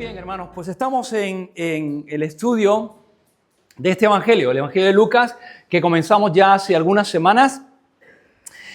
bien, hermanos, pues estamos en el estudio de este evangelio, el evangelio de Lucas, que comenzamos ya hace algunas semanas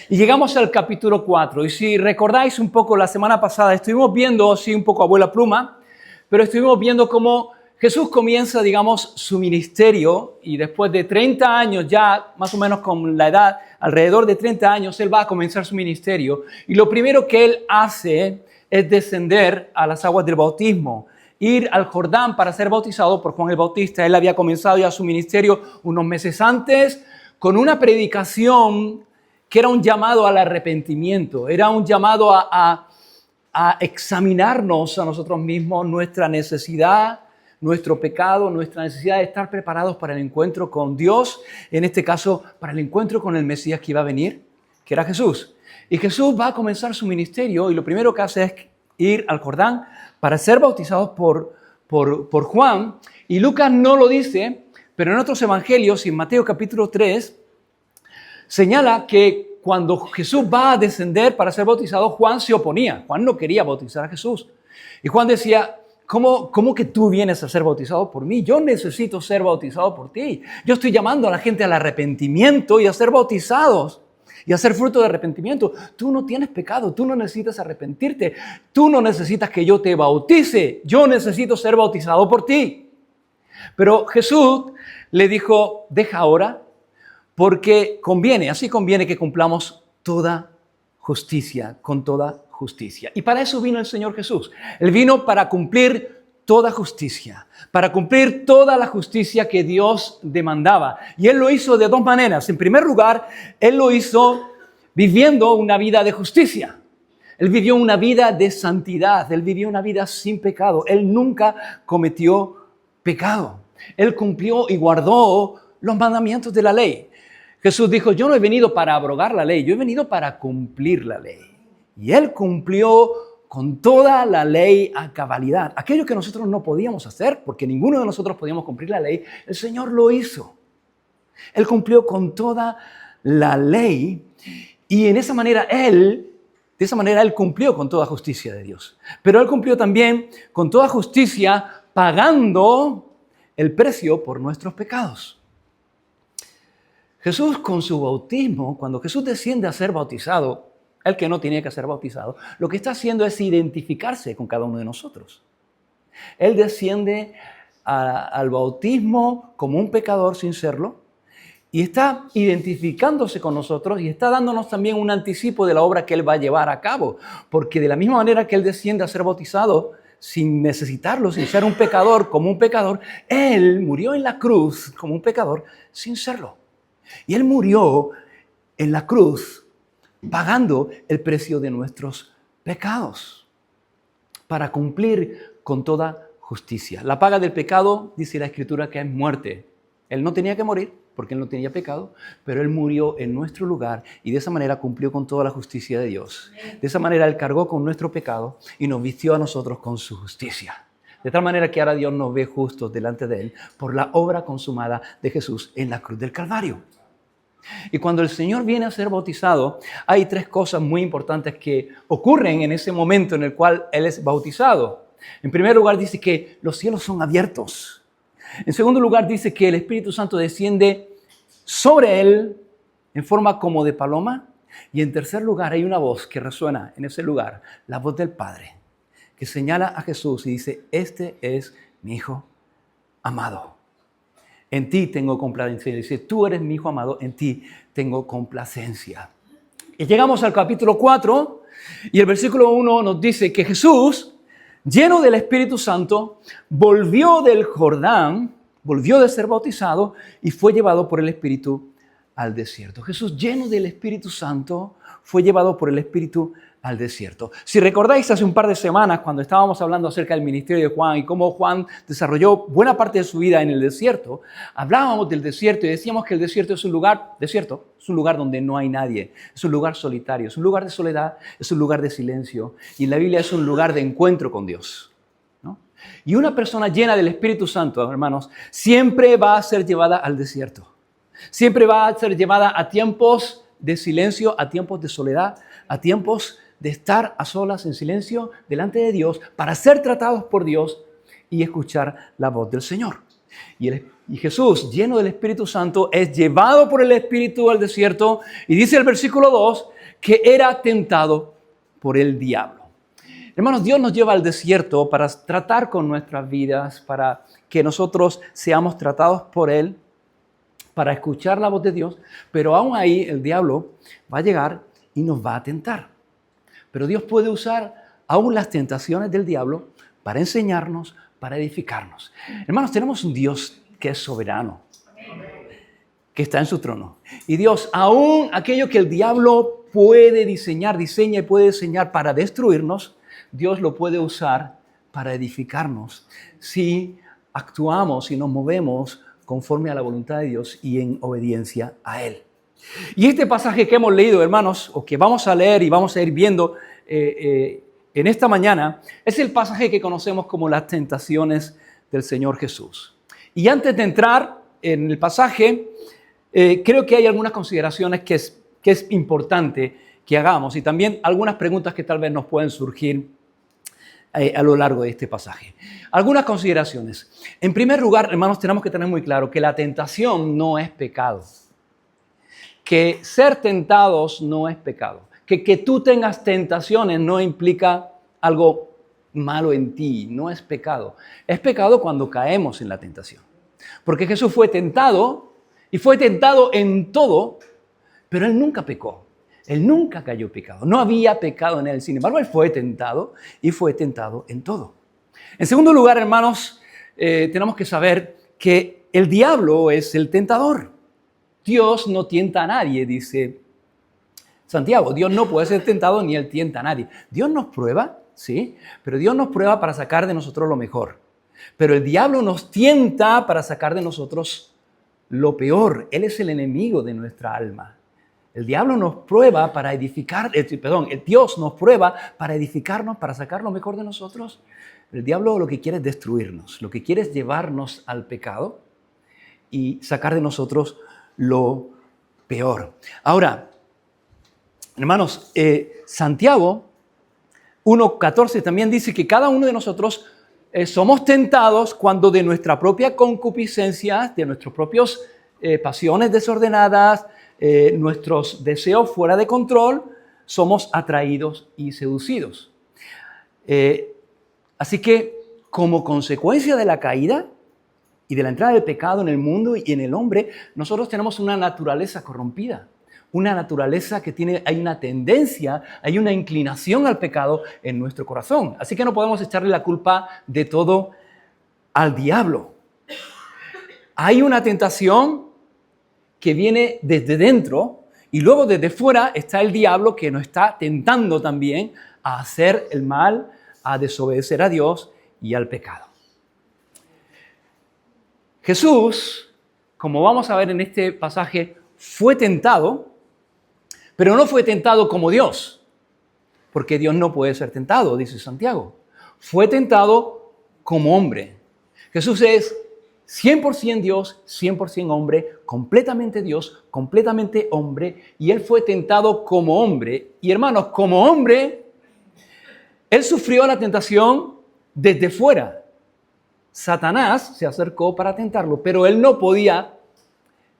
y llegamos al capítulo 4. Y si recordáis un poco la semana pasada, estuvimos viendo, sí, un poco abuela pluma, pero estuvimos viendo cómo Jesús comienza, digamos, su ministerio y después de 30 años, ya más o menos con la edad, alrededor de 30 años, Él va a comenzar su ministerio. Y lo primero que Él hace es descender a las aguas del bautismo, ir al Jordán para ser bautizado por Juan el Bautista. Él había comenzado ya su ministerio unos meses antes con una predicación que era un llamado al arrepentimiento, era un llamado a examinarnos a nosotros mismos, nuestra necesidad, nuestro pecado, nuestra necesidad de estar preparados para el encuentro con Dios, en este caso para el encuentro con el Mesías que iba a venir, que era Jesús. Y Jesús va a comenzar su ministerio y lo primero que hace es ir al Jordán para ser bautizados por Juan. Y Lucas no lo dice, pero en otros evangelios, en Mateo capítulo 3, señala que cuando Jesús va a descender para ser bautizado, Juan se oponía. Juan no quería bautizar a Jesús. Y Juan decía, ¿cómo que tú vienes a ser bautizado por mí? Yo necesito ser bautizado por ti. Yo estoy llamando a la gente al arrepentimiento y a ser bautizados y a ser fruto de arrepentimiento. Tú no tienes pecado, tú no necesitas arrepentirte, tú no necesitas que yo te bautice, yo necesito ser bautizado por ti. Pero Jesús le dijo, deja ahora, porque así conviene que cumplamos toda justicia, con toda justicia. Y para eso vino el Señor Jesús. Él vino para cumplir toda justicia, para cumplir toda la justicia que Dios demandaba. Y Él lo hizo de dos maneras. En primer lugar, Él lo hizo viviendo una vida de justicia. Él vivió una vida de santidad. Él vivió una vida sin pecado. Él nunca cometió pecado. Él cumplió y guardó los mandamientos de la ley. Jesús dijo, yo no he venido para abrogar la ley, yo he venido para cumplir la ley. Y Él cumplió con toda la ley a cabalidad. Aquello que nosotros no podíamos hacer, porque ninguno de nosotros podíamos cumplir la ley, el Señor lo hizo. Él cumplió con toda la ley y de esa manera Él cumplió con toda justicia de Dios. Pero Él cumplió también con toda justicia pagando el precio por nuestros pecados. Jesús con su bautismo, cuando Jesús desciende a ser bautizado, el que no tenía que ser bautizado, lo que está haciendo es identificarse con cada uno de nosotros. Él desciende al bautismo como un pecador sin serlo y está identificándose con nosotros y está dándonos también un anticipo de la obra que Él va a llevar a cabo. Porque de la misma manera que Él desciende a ser bautizado sin necesitarlo, sin ser un pecador como un pecador, Él murió en la cruz como un pecador sin serlo. Y Él murió en la cruz pagando el precio de nuestros pecados para cumplir con toda justicia. La paga del pecado, dice la Escritura, que es muerte. Él no tenía que morir porque Él no tenía pecado, pero Él murió en nuestro lugar y de esa manera cumplió con toda la justicia de Dios. De esa manera Él cargó con nuestro pecado y nos vistió a nosotros con su justicia. De tal manera que ahora Dios nos ve justos delante de Él por la obra consumada de Jesús en la cruz del Calvario. Y cuando el Señor viene a ser bautizado, hay tres cosas muy importantes que ocurren en ese momento en el cual Él es bautizado. En primer lugar, dice que los cielos son abiertos. En segundo lugar, dice que el Espíritu Santo desciende sobre Él en forma como de paloma. Y en tercer lugar, hay una voz que resuena en ese lugar, la voz del Padre, que señala a Jesús y dice, este es mi Hijo amado. En ti tengo complacencia. Dice, tú eres mi Hijo amado, en ti tengo complacencia. Y llegamos al capítulo 4 y el versículo 1 nos dice que Jesús, lleno del Espíritu Santo, volvió del Jordán, volvió de ser bautizado y fue llevado por el Espíritu al desierto. Jesús, lleno del Espíritu Santo, fue llevado por el Espíritu al desierto. Si recordáis hace un par de semanas cuando estábamos hablando acerca del ministerio de Juan y cómo Juan desarrolló buena parte de su vida en el desierto, hablábamos del desierto y decíamos que el desierto es un lugar donde no hay nadie, es un lugar solitario, es un lugar de soledad, es un lugar de silencio y en la Biblia es un lugar de encuentro con Dios, ¿no? Y una persona llena del Espíritu Santo, hermanos, siempre va a ser llevada al desierto, siempre va a ser llevada a tiempos de silencio, a tiempos de soledad, a tiempos de estar a solas en silencio delante de Dios para ser tratados por Dios y escuchar la voz del Señor. Y Jesús, lleno del Espíritu Santo, es llevado por el Espíritu al desierto y dice el versículo 2 que era tentado por el diablo. Hermanos, Dios nos lleva al desierto para tratar con nuestras vidas, para que nosotros seamos tratados por Él, para escuchar la voz de Dios, pero aún ahí el diablo va a llegar y nos va a tentar. Pero Dios puede usar aún las tentaciones del diablo para enseñarnos, para edificarnos. Hermanos, tenemos un Dios que es soberano, que está en su trono. Y Dios, aún aquello que el diablo puede diseña y puede diseñar para destruirnos, Dios lo puede usar para edificarnos si actuamos y nos movemos conforme a la voluntad de Dios y en obediencia a Él. Y este pasaje que hemos leído, hermanos, o que vamos a leer y vamos a ir viendo en esta mañana, es el pasaje que conocemos como las tentaciones del Señor Jesús. Y antes de entrar en el pasaje, creo que hay algunas consideraciones que es importante que hagamos y también algunas preguntas que tal vez nos pueden surgir a lo largo de este pasaje. Algunas consideraciones. En primer lugar, hermanos, tenemos que tener muy claro que la tentación no es pecado. Que ser tentados no es pecado. Que tú tengas tentaciones no implica algo malo en ti, no es pecado. Es pecado cuando caemos en la tentación. Porque Jesús fue tentado y fue tentado en todo, pero Él nunca pecó. Él nunca cayó pecado. No había pecado en Él. Sin embargo, Él fue tentado y fue tentado en todo. En segundo lugar, hermanos, tenemos que saber que el diablo es el tentador. Dios no tienta a nadie, dice Santiago. Dios no puede ser tentado ni Él tienta a nadie. Dios nos prueba, sí, pero Dios nos prueba para sacar de nosotros lo mejor. Pero el diablo nos tienta para sacar de nosotros lo peor. Él es el enemigo de nuestra alma. El diablo nos prueba para edificar, Dios nos prueba para edificarnos, para sacar lo mejor de nosotros. El diablo lo que quiere es destruirnos, lo que quiere es llevarnos al pecado y sacar de nosotros lo peor. Ahora, hermanos, Santiago 1:14 también dice que cada uno de nosotros somos tentados cuando de nuestra propia concupiscencia, de nuestras propias pasiones desordenadas, nuestros deseos fuera de control, somos atraídos y seducidos. Así que, como consecuencia de la caída y de la entrada del pecado en el mundo y en el hombre, nosotros tenemos una naturaleza corrompida, una naturaleza que hay una tendencia, hay una inclinación al pecado en nuestro corazón. Así que no podemos echarle la culpa de todo al diablo. Hay una tentación que viene desde dentro y luego desde fuera está el diablo que nos está tentando también a hacer el mal, a desobedecer a Dios y al pecado. Jesús, como vamos a ver en este pasaje, fue tentado, pero no fue tentado como Dios, porque Dios no puede ser tentado, dice Santiago. Fue tentado como hombre. Jesús es 100% Dios, 100% hombre, completamente Dios, completamente hombre, y Él fue tentado como hombre. Y hermanos, como hombre, Él sufrió la tentación desde fuera. Satanás se acercó para tentarlo, pero Él no podía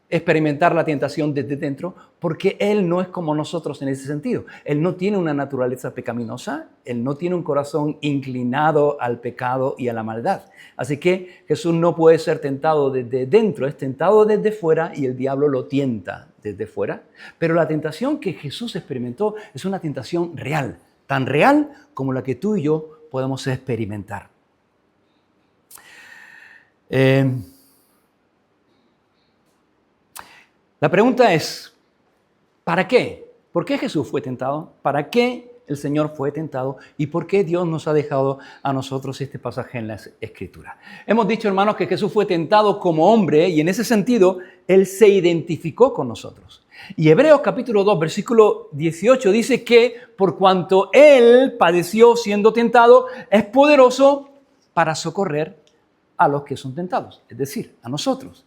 experimentar la tentación desde dentro porque Él no es como nosotros en ese sentido. Él no tiene una naturaleza pecaminosa, Él no tiene un corazón inclinado al pecado y a la maldad. Así que Jesús no puede ser tentado desde dentro, es tentado desde fuera y el diablo lo tienta desde fuera. Pero la tentación que Jesús experimentó es una tentación real, tan real como la que tú y yo podemos experimentar. La pregunta es, ¿para qué? ¿Por qué Jesús fue tentado? ¿Para qué el Señor fue tentado? ¿Y por qué Dios nos ha dejado a nosotros este pasaje en la Escritura? Hemos dicho, hermanos, que Jesús fue tentado como hombre y en ese sentido, Él se identificó con nosotros. Y Hebreos capítulo 2, versículo 18 dice que por cuanto Él padeció siendo tentado, es poderoso para socorrer a los que son tentados, es decir, a nosotros.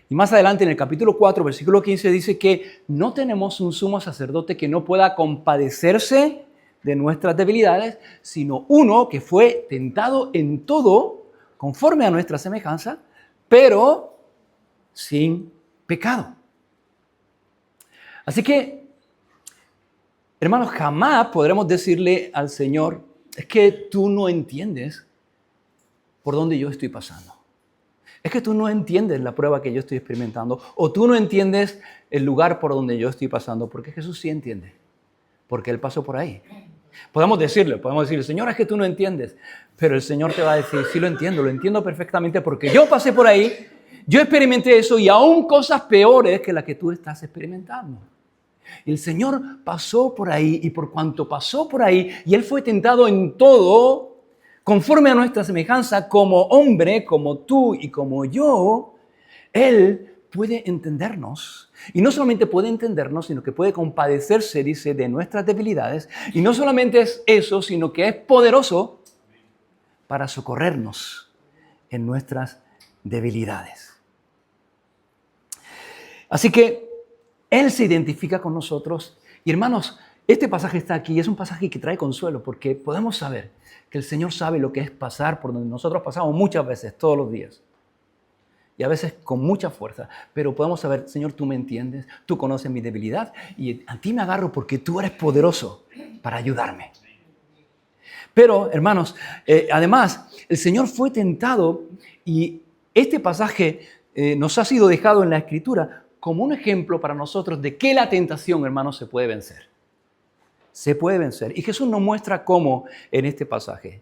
Y más adelante en el capítulo 4, versículo 15 dice que no tenemos un sumo sacerdote que no pueda compadecerse de nuestras debilidades, sino uno que fue tentado en todo conforme a nuestra semejanza, pero sin pecado. Así que, hermanos, jamás podremos decirle al Señor, es que tú no entiendes por dónde yo estoy pasando. Es que tú no entiendes la prueba que yo estoy experimentando, o tú no entiendes el lugar por donde yo estoy pasando, porque Jesús sí entiende, porque Él pasó por ahí. Podemos decirle, Señor, es que tú no entiendes, pero el Señor te va a decir, sí lo entiendo perfectamente, porque yo pasé por ahí, yo experimenté eso y aún cosas peores que las que tú estás experimentando. Y el Señor pasó por ahí, y por cuanto pasó por ahí, y Él fue tentado en todo, conforme a nuestra semejanza, como hombre, como tú y como yo, Él puede entendernos. Y no solamente puede entendernos, sino que puede compadecerse, dice, de nuestras debilidades. Y no solamente es eso, sino que es poderoso para socorrernos en nuestras debilidades. Así que Él se identifica con nosotros. Y hermanos, este pasaje está aquí, es un pasaje que trae consuelo, porque podemos saber que el Señor sabe lo que es pasar por donde nosotros pasamos muchas veces, todos los días. Y a veces con mucha fuerza, pero podemos saber, Señor, tú me entiendes, tú conoces mi debilidad y a ti me agarro porque tú eres poderoso para ayudarme. Pero, hermanos, además, el Señor fue tentado y este pasaje nos ha sido dejado en la Escritura como un ejemplo para nosotros de que la tentación, hermanos, se puede vencer. Se puede vencer. Y Jesús nos muestra cómo en este pasaje.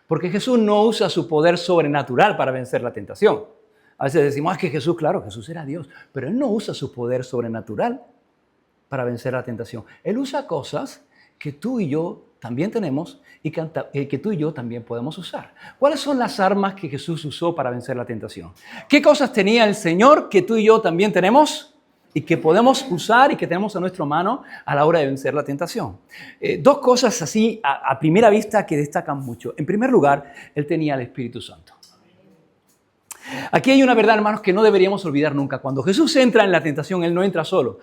Porque Jesús no usa su poder sobrenatural para vencer la tentación. A veces decimos, es que Jesús, claro, Jesús era Dios, pero Él no usa su poder sobrenatural para vencer la tentación. Él usa cosas que tú y yo también tenemos y que tú y yo también podemos usar. ¿Cuáles son las armas que Jesús usó para vencer la tentación? ¿Qué cosas tenía el Señor que tú y yo también tenemos y que podemos usar y que tenemos a nuestra mano a la hora de vencer la tentación? Dos cosas así a primera vista que destacan mucho. En primer lugar, Él tenía el Espíritu Santo. Aquí hay una verdad, hermanos, que no deberíamos olvidar nunca. Cuando Jesús entra en la tentación, Él no entra solo.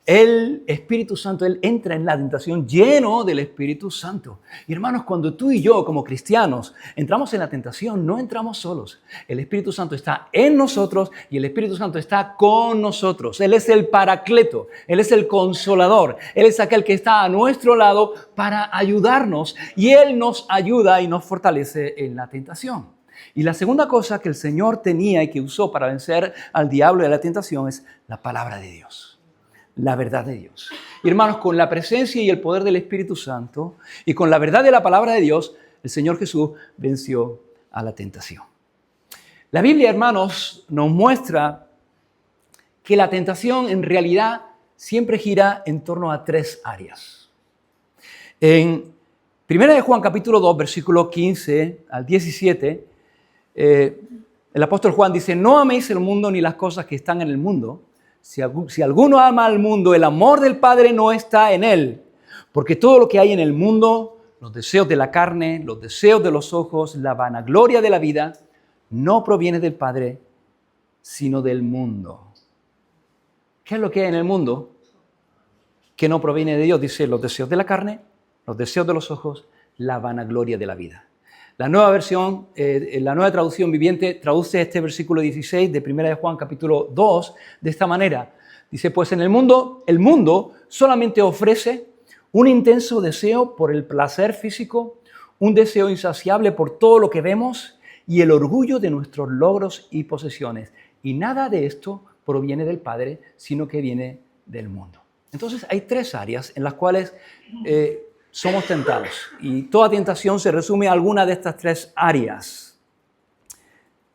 El Espíritu Santo, Él entra en la tentación lleno del Espíritu Santo. Y hermanos, cuando tú y yo como cristianos entramos en la tentación, no entramos solos. El Espíritu Santo está en nosotros y el Espíritu Santo está con nosotros. Él es el paracleto, Él es el consolador. Él es aquel que está a nuestro lado para ayudarnos y Él nos ayuda y nos fortalece en la tentación. Y la segunda cosa que el Señor tenía y que usó para vencer al diablo y a la tentación es la palabra de Dios, la verdad de Dios. Y hermanos, con la presencia y el poder del Espíritu Santo y con la verdad de la palabra de Dios, el Señor Jesús venció a la tentación. La Biblia, hermanos, nos muestra que la tentación en realidad siempre gira en torno a tres áreas. En 1 Juan capítulo 2, versículo 15 al 17, el apóstol Juan dice, no améis el mundo ni las cosas que están en el mundo. Si alguno ama al mundo, el amor del Padre no está en él. Porque todo lo que hay en el mundo, los deseos de la carne, los deseos de los ojos, la vanagloria de la vida, no proviene del Padre, sino del mundo. ¿Qué es lo que hay en el mundo que no proviene de Dios? Dice los deseos de la carne, los deseos de los ojos, la vanagloria de la vida. La nueva versión, la nueva traducción viviente traduce este versículo 16 de 1 Juan capítulo 2 de esta manera. Dice, pues en el mundo solamente ofrece un intenso deseo por el placer físico, un deseo insaciable por todo lo que vemos y el orgullo de nuestros logros y posesiones. Y nada de esto proviene del Padre, sino que viene del mundo. Entonces hay tres áreas en las cuales somos tentados y toda tentación se resume a alguna de estas tres áreas.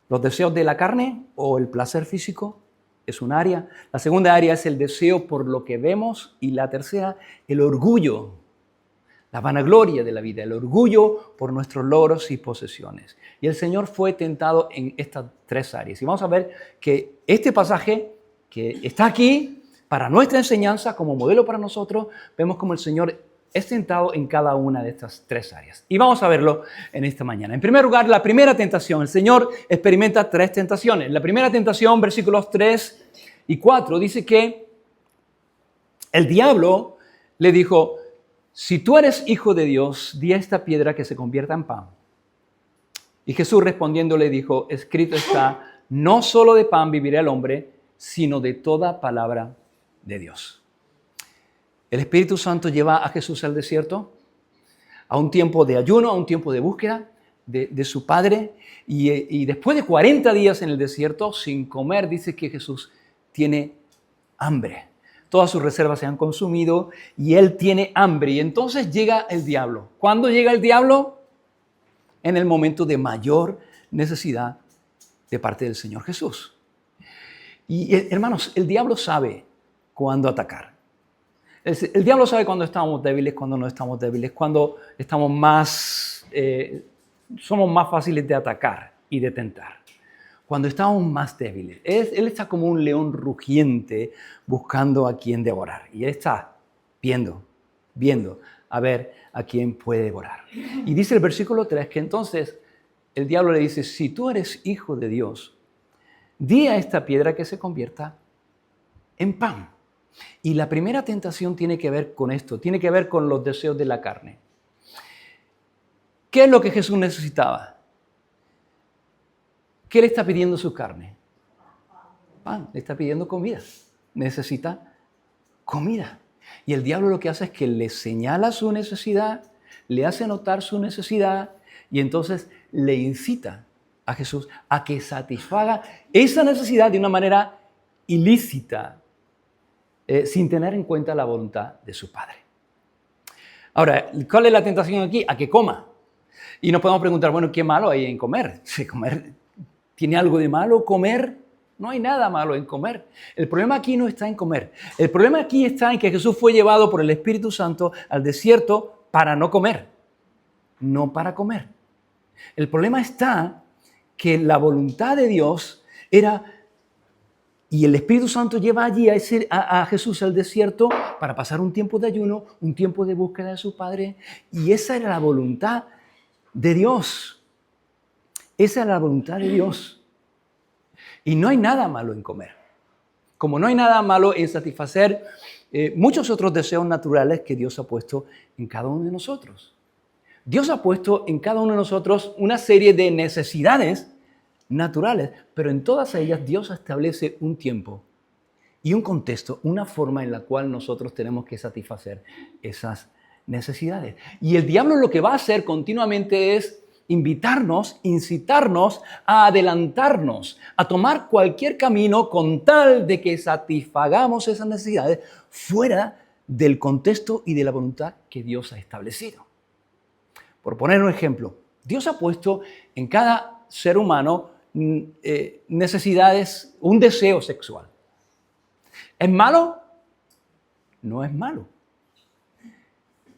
Los deseos de la carne o el placer físico es un área. La segunda área es el deseo por lo que vemos y la tercera, el orgullo, la vanagloria de la vida, el orgullo por nuestros logros y posesiones. Y el Señor fue tentado en estas tres áreas. Y vamos a ver que este pasaje que está aquí para nuestra enseñanza como modelo para nosotros, vemos como el Señor es tentado en cada una de estas tres áreas. Y vamos a verlo en esta mañana. En primer lugar, la primera tentación. El Señor experimenta tres tentaciones. La primera tentación, versículos 3 y 4, dice que el diablo le dijo, si tú eres hijo de Dios, di a esta piedra que se convierta en pan. Y Jesús respondiendo le dijo, escrito está, no solo de pan vivirá el hombre, sino de toda palabra de Dios. El Espíritu Santo lleva a Jesús al desierto, a un tiempo de ayuno, a un tiempo de búsqueda de su Padre. Y después de 40 días en el desierto, sin comer, dice que Jesús tiene hambre. Todas sus reservas se han consumido y él tiene hambre. Y entonces llega el diablo. ¿Cuándo llega el diablo? En el momento de mayor necesidad de parte del Señor Jesús. Y hermanos, el diablo sabe cuándo atacar. El diablo sabe cuándo estamos débiles, cuándo no estamos débiles, cuándo estamos somos más fáciles de atacar y de tentar. Cuando estamos más débiles. Él está como un león rugiente buscando a quien devorar. Y él está viendo a ver a quién puede devorar. Y dice el versículo 3 que entonces el diablo le dice, si tú eres hijo de Dios, di a esta piedra que se convierta en pan. Y la primera tentación tiene que ver con esto, tiene que ver con los deseos de la carne. ¿Qué es lo que Jesús necesitaba? ¿Qué le está pidiendo su carne? Pan, le está pidiendo comida. Necesita comida. Y el diablo lo que hace es que le señala su necesidad, le hace notar su necesidad y entonces le incita a Jesús a que satisfaga esa necesidad de una manera ilícita, sin tener en cuenta la voluntad de su Padre. Ahora, ¿cuál es la tentación aquí? A que coma. Y nos podemos preguntar, bueno, ¿qué malo hay en comer? Si comer tiene algo de malo, comer, no hay nada malo en comer. El problema aquí no está en comer. El problema aquí está en que Jesús fue llevado por el Espíritu Santo al desierto para no comer, no para comer. El problema está que la voluntad de Dios era, y el Espíritu Santo lleva allí a Jesús al desierto para pasar un tiempo de ayuno, un tiempo de búsqueda de su Padre, y esa era la voluntad de Dios. Esa es la voluntad de Dios. Y no hay nada malo en comer. Como no hay nada malo en satisfacer muchos otros deseos naturales que Dios ha puesto en cada uno de nosotros. Dios ha puesto en cada uno de nosotros una serie de necesidades naturales, pero en todas ellas Dios establece un tiempo y un contexto, una forma en la cual nosotros tenemos que satisfacer esas necesidades. Y el diablo lo que va a hacer continuamente es invitarnos, incitarnos a adelantarnos, a tomar cualquier camino con tal de que satisfagamos esas necesidades fuera del contexto y de la voluntad que Dios ha establecido. Por poner un ejemplo, Dios ha puesto en cada ser humano necesidades, un deseo sexual. ¿Es malo? No es malo.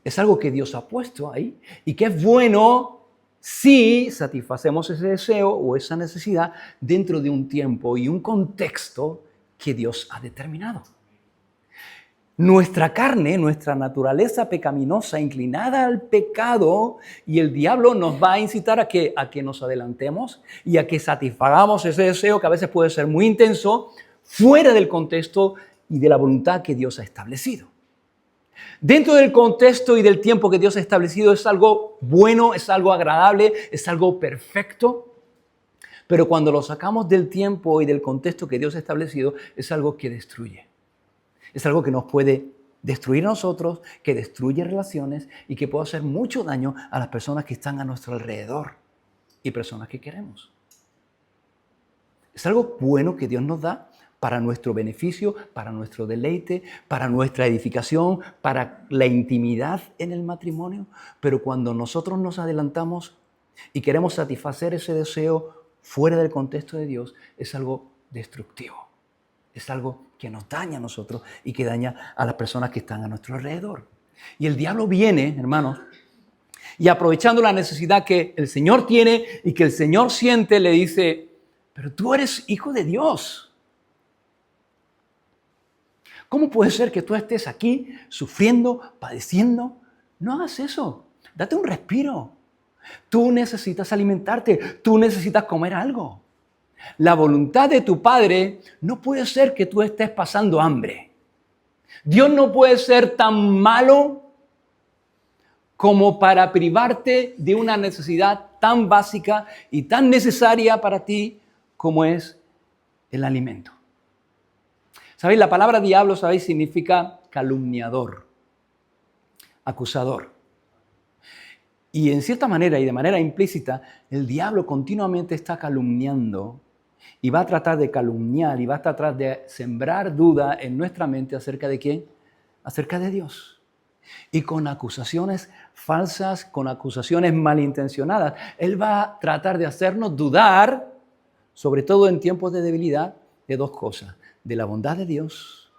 Es algo que Dios ha puesto ahí y que es bueno si satisfacemos ese deseo o esa necesidad dentro de un tiempo y un contexto que Dios ha determinado. Nuestra carne, nuestra naturaleza pecaminosa, inclinada al pecado, y el diablo nos va a incitar a que nos adelantemos y a que satisfagamos ese deseo que a veces puede ser muy intenso, fuera del contexto y de la voluntad que Dios ha establecido. Dentro del contexto y del tiempo que Dios ha establecido es algo bueno, es algo agradable, es algo perfecto. Pero cuando lo sacamos del tiempo y del contexto que Dios ha establecido, es algo que destruye. Es algo que nos puede destruir a nosotros, que destruye relaciones y que puede hacer mucho daño a las personas que están a nuestro alrededor y personas que queremos. Es algo bueno que Dios nos da para nuestro beneficio, para nuestro deleite, para nuestra edificación, para la intimidad en el matrimonio. Pero cuando nosotros nos adelantamos y queremos satisfacer ese deseo fuera del contexto de Dios, es algo destructivo. Es algo que nos daña a nosotros y que daña a las personas que están a nuestro alrededor. Y el diablo viene, hermanos, y aprovechando la necesidad que el Señor tiene y que el Señor siente, le dice, pero tú eres hijo de Dios. ¿Cómo puede ser que tú estés aquí sufriendo, padeciendo? No hagas eso. Date un respiro. Tú necesitas alimentarte. Tú necesitas comer algo. La voluntad de tu Padre no puede ser que tú estés pasando hambre. Dios no puede ser tan malo como para privarte de una necesidad tan básica y tan necesaria para ti como es el alimento. ¿Sabéis? La palabra diablo, ¿sabéis? Significa calumniador, acusador. Y en cierta manera y de manera implícita, el diablo continuamente está calumniando y va a tratar de calumniar y va a tratar de sembrar duda en nuestra mente acerca de quién, acerca de Dios. Y con acusaciones falsas, con acusaciones malintencionadas, Él va a tratar de hacernos dudar, sobre todo en tiempos de debilidad, de dos cosas: de la bondad de Dios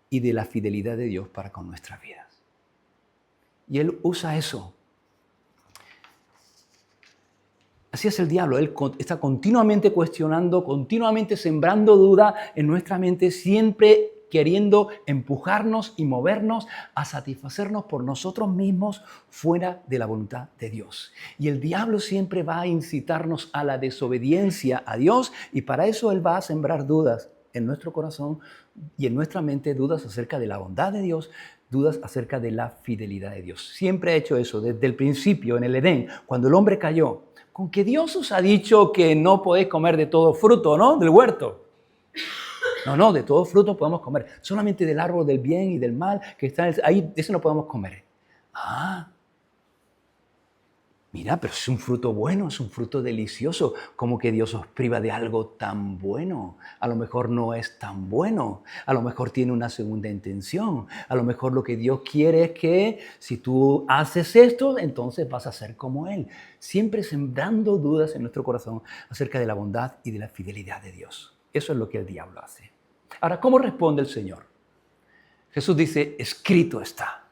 y de la fidelidad de Dios para con nuestras vidas. Y Él usa eso. Así es el diablo. Él está continuamente cuestionando, continuamente sembrando duda en nuestra mente, siempre queriendo empujarnos y movernos a satisfacernos por nosotros mismos fuera de la voluntad de Dios. Y el diablo siempre va a incitarnos a la desobediencia a Dios, y para eso él va a sembrar dudas en nuestro corazón y en nuestra mente, dudas acerca de la bondad de Dios, dudas acerca de la fidelidad de Dios. Siempre ha hecho eso desde el principio en el Edén, cuando el hombre cayó. Con que Dios os ha dicho que no podéis comer de todo fruto, ¿no? Del huerto. No, de todo fruto podemos comer. Solamente del árbol del bien y del mal que está ahí, de ese no podemos comer. Mira, pero es un fruto bueno, es un fruto delicioso. ¿Cómo que Dios os priva de algo tan bueno? A lo mejor no es tan bueno. A lo mejor tiene una segunda intención. A lo mejor lo que Dios quiere es que si tú haces esto, entonces vas a ser como Él. Siempre sembrando dudas en nuestro corazón acerca de la bondad y de la fidelidad de Dios. Eso es lo que el diablo hace. Ahora, ¿cómo responde el Señor? Jesús dice, escrito está.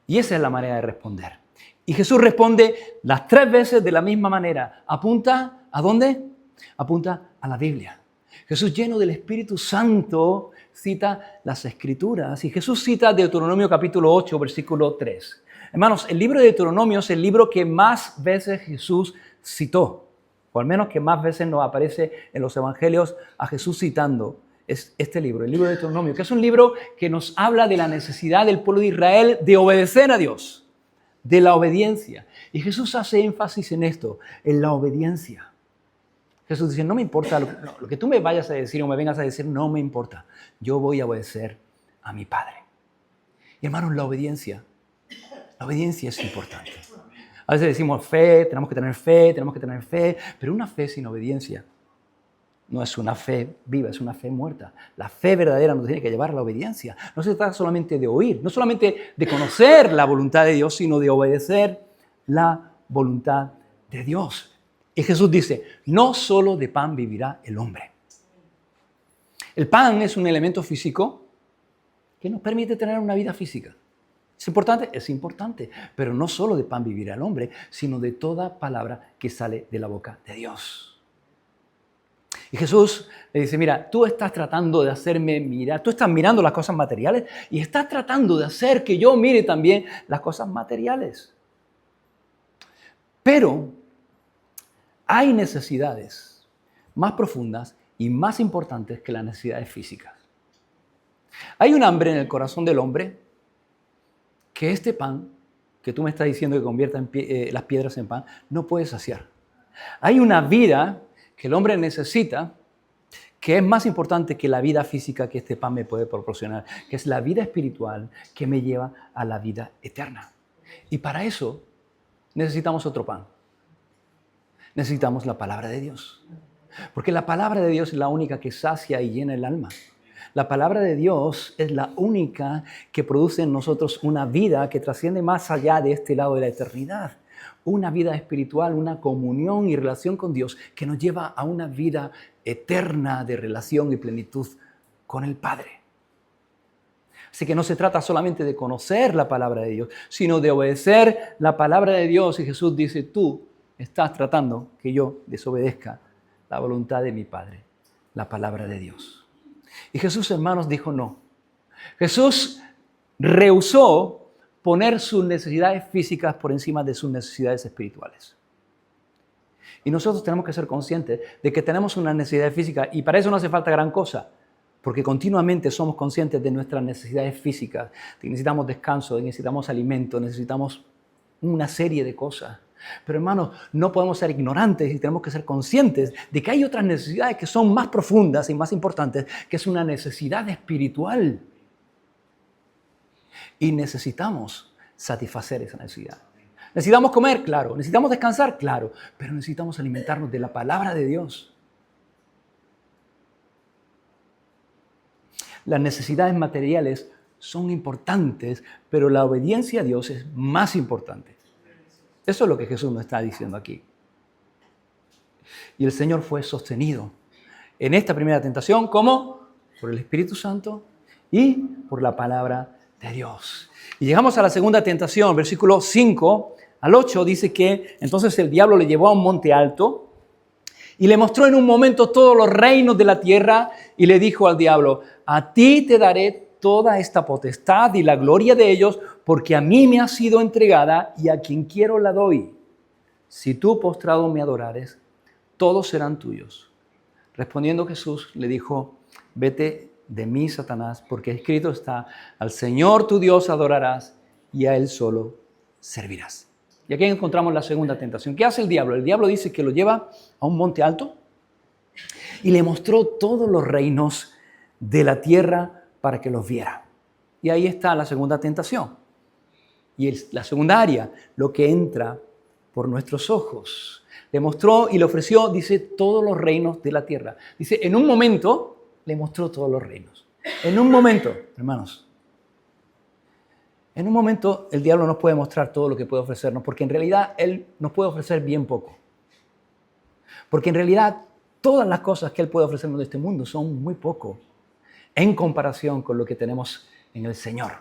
Y esa es la manera de responder. Y Jesús responde las 3 veces de la misma manera. ¿Apunta a dónde? Apunta a la Biblia. Jesús, lleno del Espíritu Santo, cita las Escrituras. Y Jesús cita Deuteronomio capítulo 8, versículo 3. Hermanos, el libro de Deuteronomio es el libro que más veces Jesús citó, o al menos que más veces nos aparece en los evangelios a Jesús citando este libro, el libro de Deuteronomio, que es un libro que nos habla de la necesidad del pueblo de Israel de obedecer a Dios, de la obediencia. Y Jesús hace énfasis en esto, en la obediencia. Jesús dice, no me importa lo que tú me vayas a decir o me vengas a decir, no me importa. Yo voy a obedecer a mi Padre. Y hermanos, la obediencia es importante. A veces decimos tenemos que tener fe, pero una fe sin obediencia no es una fe viva, es una fe muerta. La fe verdadera nos tiene que llevar a la obediencia. No se trata solamente de oír, no solamente de conocer la voluntad de Dios, sino de obedecer la voluntad de Dios. Y Jesús dice, no solo de pan vivirá el hombre. El pan es un elemento físico que nos permite tener una vida física. ¿Es importante? Es importante, pero no solo de pan vivirá el hombre, sino de toda palabra que sale de la boca de Dios. Y Jesús le dice, mira, tú estás tratando de hacerme mirar, tú estás mirando las cosas materiales y estás tratando de hacer que yo mire también las cosas materiales. Pero hay necesidades más profundas y más importantes que las necesidades físicas. Hay un hambre en el corazón del hombre que este pan, que tú me estás diciendo que convierta las piedras en pan, no puede saciar. Hay una vida que el hombre necesita, que es más importante que la vida física que este pan me puede proporcionar, que es la vida espiritual que me lleva a la vida eterna. Y para eso necesitamos otro pan. Necesitamos la palabra de Dios. Porque la palabra de Dios es la única que sacia y llena el alma. La palabra de Dios es la única que produce en nosotros una vida que trasciende más allá de este lado de la eternidad. Una vida espiritual, una comunión y relación con Dios que nos lleva a una vida eterna de relación y plenitud con el Padre. Así que no se trata solamente de conocer la palabra de Dios, sino de obedecer la palabra de Dios. Y Jesús dice, tú estás tratando que yo desobedezca la voluntad de mi Padre, la palabra de Dios. Y Jesús, hermanos, dijo no. Jesús rehusó poner sus necesidades físicas por encima de sus necesidades espirituales. Y nosotros tenemos que ser conscientes de que tenemos una necesidad física y para eso no hace falta gran cosa, porque continuamente somos conscientes de nuestras necesidades físicas, de que necesitamos descanso, de que necesitamos alimento, necesitamos una serie de cosas. Pero hermanos, no podemos ser ignorantes y tenemos que ser conscientes de que hay otras necesidades que son más profundas y más importantes, que es una necesidad espiritual. Y necesitamos satisfacer esa necesidad. Necesitamos comer, claro. Necesitamos descansar, claro. Pero necesitamos alimentarnos de la palabra de Dios. Las necesidades materiales son importantes, pero la obediencia a Dios es más importante. Eso es lo que Jesús nos está diciendo aquí. Y el Señor fue sostenido en esta primera tentación, ¿cómo? Por el Espíritu Santo y por la palabra de Dios. Y llegamos a la segunda tentación, versículo 5 al 8, dice que entonces el diablo le llevó a un monte alto y le mostró en un momento todos los reinos de la tierra y le dijo al diablo: a ti te daré toda esta potestad y la gloria de ellos, porque a mí me ha sido entregada y a quien quiero la doy. Si tú postrado me adorares, todos serán tuyos. Respondiendo Jesús le dijo: vete de mí, Satanás, porque escrito está: al Señor tu Dios adorarás y a Él solo servirás. Y aquí encontramos la segunda tentación. ¿Qué hace el diablo? El diablo dice que lo lleva a un monte alto y le mostró todos los reinos de la tierra para que los viera. Y ahí está la segunda tentación. Y la segunda área, lo que entra por nuestros ojos. Le mostró y le ofreció, dice, todos los reinos de la tierra. Dice, en un momento le mostró todos los reinos. En un momento, hermanos. En un momento el diablo nos puede mostrar todo lo que puede ofrecernos, porque en realidad él nos puede ofrecer bien poco. Porque en realidad todas las cosas que él puede ofrecernos de este mundo son muy poco en comparación con lo que tenemos en el Señor.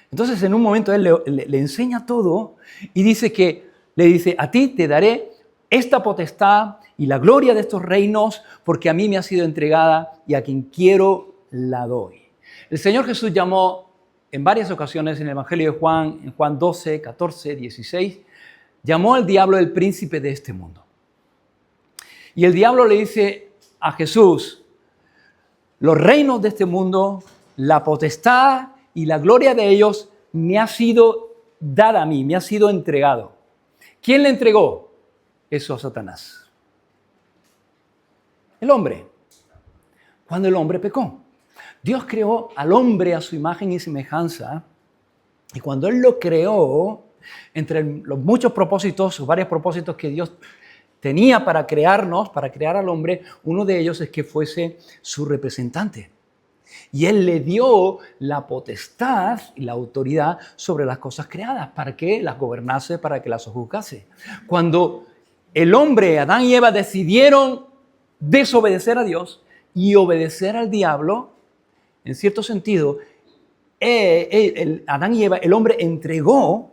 Entonces en un momento él le enseña todo y le dice, a ti te daré esta potestad y la gloria de estos reinos, porque a mí me ha sido entregada y a quien quiero la doy. El Señor Jesús llamó en varias ocasiones en el Evangelio de Juan, en Juan 12, 14, 16, llamó al diablo el príncipe de este mundo. Y el diablo le dice a Jesús: los reinos de este mundo, la potestad y la gloria de ellos me ha sido dada a mí, me ha sido entregado. ¿Quién le entregó eso a Satanás? El hombre. Cuando el hombre pecó. Dios creó al hombre a su imagen y semejanza, y cuando Él lo creó, entre los muchos propósitos, los varios propósitos que Dios tenía para crearnos, para crear al hombre, uno de ellos es que fuese su representante. Y Él le dio la potestad y la autoridad sobre las cosas creadas, para que las gobernase, para que las juzgase. Cuando el hombre, Adán y Eva, decidieron desobedecer a Dios y obedecer al diablo, en cierto sentido, Adán y Eva, el hombre entregó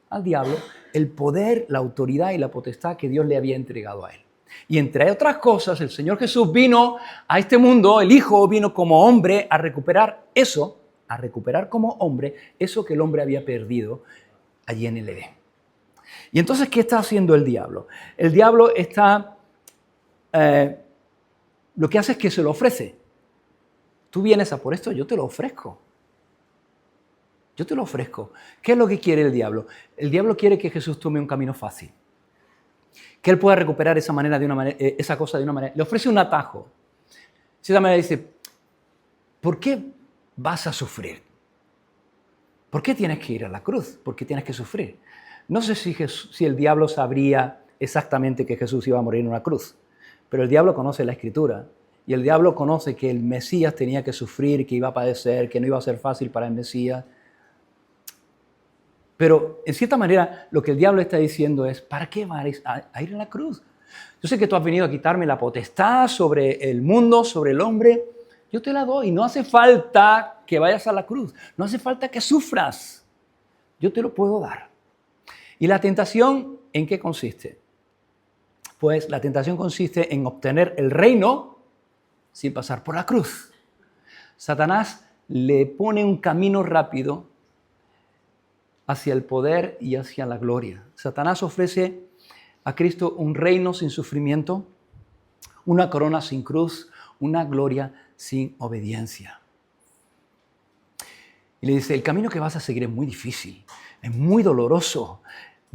al diablo el poder, la autoridad y la potestad que Dios le había entregado a él. Y entre otras cosas, el Señor Jesús vino a este mundo, el Hijo vino como hombre a recuperar eso, a recuperar como hombre eso que el hombre había perdido allí en el Edén. Y entonces, ¿qué está haciendo el diablo? El diablo está, lo que hace es que se lo ofrece. Tú vienes a por esto, yo te lo ofrezco. Yo te lo ofrezco. ¿Qué es lo que quiere el diablo? El diablo quiere que Jesús tome un camino fácil. Que Él pueda recuperar esa cosa de una manera. Le ofrece un atajo. De esa manera dice, ¿por qué vas a sufrir? ¿Por qué tienes que ir a la cruz? ¿Por qué tienes que sufrir? No sé si el diablo sabría exactamente que Jesús iba a morir en una cruz, pero el diablo conoce la Escritura. Y el diablo conoce que el Mesías tenía que sufrir, que iba a padecer, que no iba a ser fácil para el Mesías. Pero, en cierta manera, lo que el diablo está diciendo es, ¿para qué vais a ir a la cruz? Yo sé que tú has venido a quitarme la potestad sobre el mundo, sobre el hombre. Yo te la doy. No hace falta que vayas a la cruz. No hace falta que sufras. Yo te lo puedo dar. ¿Y la tentación en qué consiste? Pues la tentación consiste en obtener el reino sin pasar por la cruz. Satanás le pone un camino rápido hacia el poder y hacia la gloria. Satanás ofrece a Cristo un reino sin sufrimiento, una corona sin cruz, una gloria sin obediencia. Y le dice, el camino que vas a seguir es muy difícil, es muy doloroso,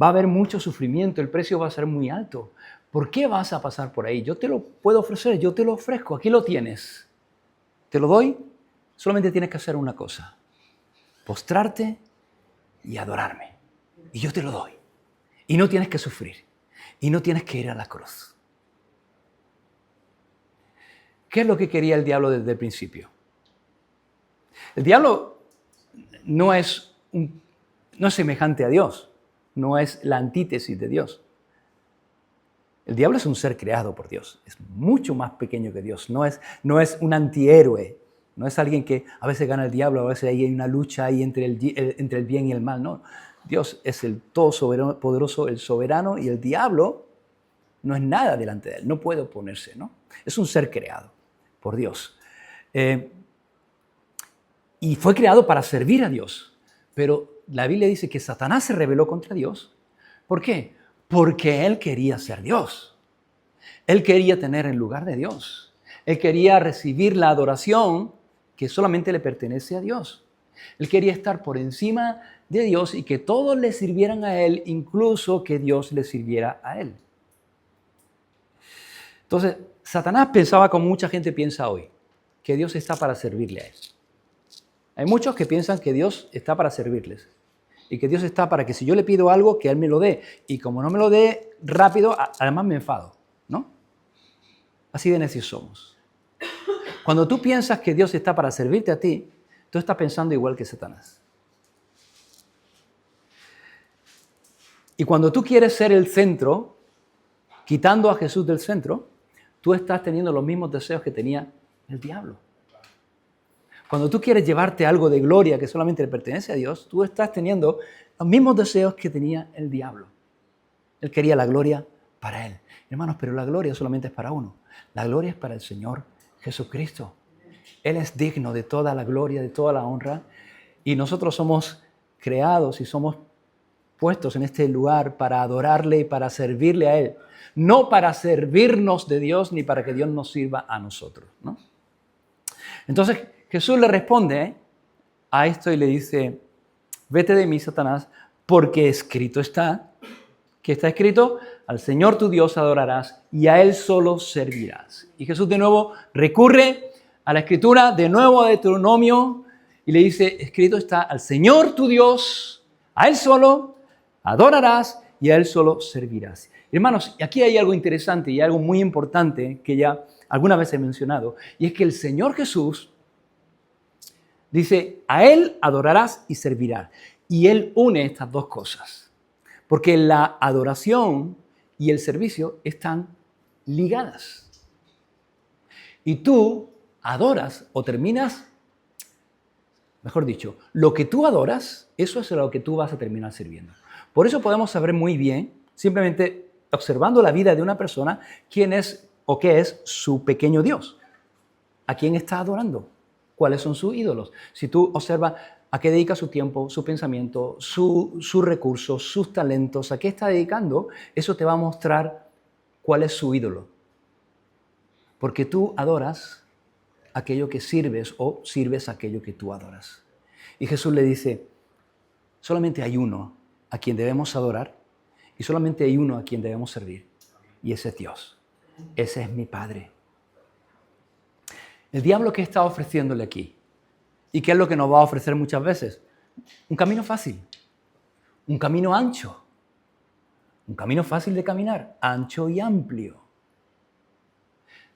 Va a haber mucho sufrimiento, el precio va a ser muy alto. ¿Por qué vas a pasar por ahí? Yo te lo puedo ofrecer, yo te lo ofrezco, aquí lo tienes. Te lo doy, solamente tienes que hacer una cosa. Postrarte y adorarme. Y yo te lo doy. Y no tienes que sufrir. Y no tienes que ir a la cruz. ¿Qué es lo que quería el diablo desde el principio? El diablo no es semejante a Dios. No es la antítesis de Dios. El diablo es un ser creado por Dios. Es mucho más pequeño que Dios. No es un antihéroe. No es alguien que a veces gana el diablo, a veces hay una lucha ahí entre el bien y el mal. No. Dios es el todopoderoso, el soberano, y el diablo no es nada delante de él. No puede oponerse, ¿no? Es un ser creado por Dios. Y fue creado para servir a Dios. Pero la Biblia dice que Satanás se rebeló contra Dios. ¿Por qué? Porque él quería ser Dios. Él quería tener el lugar de Dios. Él quería recibir la adoración que solamente le pertenece a Dios. Él quería estar por encima de Dios y que todos le sirvieran a él, incluso que Dios le sirviera a él. Entonces, Satanás pensaba como mucha gente piensa hoy, que Dios está para servirle a él. Hay muchos que piensan que Dios está para servirles y que Dios está para que si yo le pido algo, que Él me lo dé. Y como no me lo dé rápido, además me enfado, ¿no? Así de necios somos. Cuando tú piensas que Dios está para servirte a ti, tú estás pensando igual que Satanás. Y cuando tú quieres ser el centro, quitando a Jesús del centro, tú estás teniendo los mismos deseos que tenía el diablo. Cuando tú quieres llevarte algo de gloria que solamente le pertenece a Dios, tú estás teniendo los mismos deseos que tenía el diablo. Él quería la gloria para él. Hermanos, pero la gloria solamente es para uno. La gloria es para el Señor Jesucristo. Él es digno de toda la gloria, de toda la honra. Y nosotros somos creados y somos puestos en este lugar para adorarle y para servirle a Él. No para servirnos de Dios ni para que Dios nos sirva a nosotros, ¿no? Entonces Jesús le responde a esto y le dice, vete de mí, Satanás, porque escrito está, ¿qué está escrito? Al Señor tu Dios adorarás y a Él solo servirás. Y Jesús de nuevo recurre a la Escritura, de nuevo a Deuteronomio, y le dice, escrito está, al Señor tu Dios, a Él solo adorarás y a Él solo servirás. Hermanos, aquí hay algo interesante y algo muy importante que ya alguna vez he mencionado, y es que el Señor Jesús dice, a Él adorarás y servirás. Y Él une estas dos cosas, porque la adoración y el servicio están ligadas. Y tú adoras o terminas, mejor dicho, lo que tú adoras, eso es lo que tú vas a terminar sirviendo. Por eso podemos saber muy bien, simplemente observando la vida de una persona, quién es o qué es su pequeño Dios. ¿A quién está adorando? ¿Cuáles son sus ídolos? Si tú observas a qué dedica su tiempo, su pensamiento, sus recursos, sus talentos, a qué está dedicando, eso te va a mostrar cuál es su ídolo. Porque tú adoras aquello que sirves o sirves aquello que tú adoras. Y Jesús le dice, solamente hay uno a quien debemos adorar y solamente hay uno a quien debemos servir. Y ese es Dios. Ese es mi Padre. El diablo, ¿qué está ofreciéndole aquí? ¿Y qué es lo que nos va a ofrecer muchas veces? Un camino fácil, un camino ancho, un camino fácil de caminar, ancho y amplio.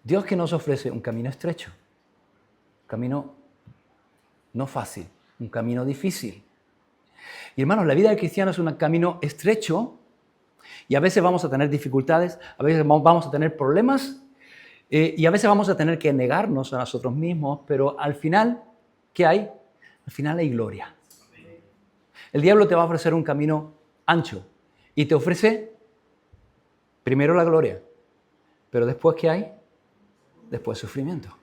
Dios, ¿qué nos ofrece? Un camino estrecho, un camino no fácil, un camino difícil. Y hermanos, la vida del cristiano es un camino estrecho y a veces vamos a tener dificultades, a veces vamos a tener problemas y a veces vamos a tener que negarnos a nosotros mismos, pero al final, ¿qué hay? Al final hay gloria. El diablo te va a ofrecer un camino ancho y te ofrece primero la gloria, pero después, ¿qué hay? Después sufrimiento.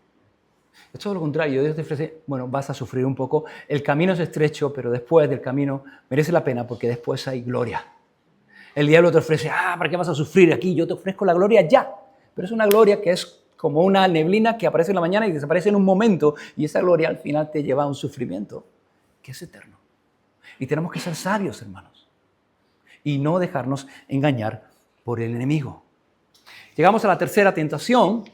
Es todo lo contrario. Dios te ofrece, bueno, vas a sufrir un poco. El camino es estrecho, pero después del camino merece la pena porque después hay gloria. El diablo te ofrece, ¿para qué vas a sufrir aquí? Yo te ofrezco la gloria ya. Pero es una gloria que es como una neblina que aparece en la mañana y desaparece en un momento. Y esa gloria al final te lleva a un sufrimiento que es eterno. Y tenemos que ser sabios, hermanos. y no dejarnos engañar por el enemigo. Llegamos a la tercera tentación,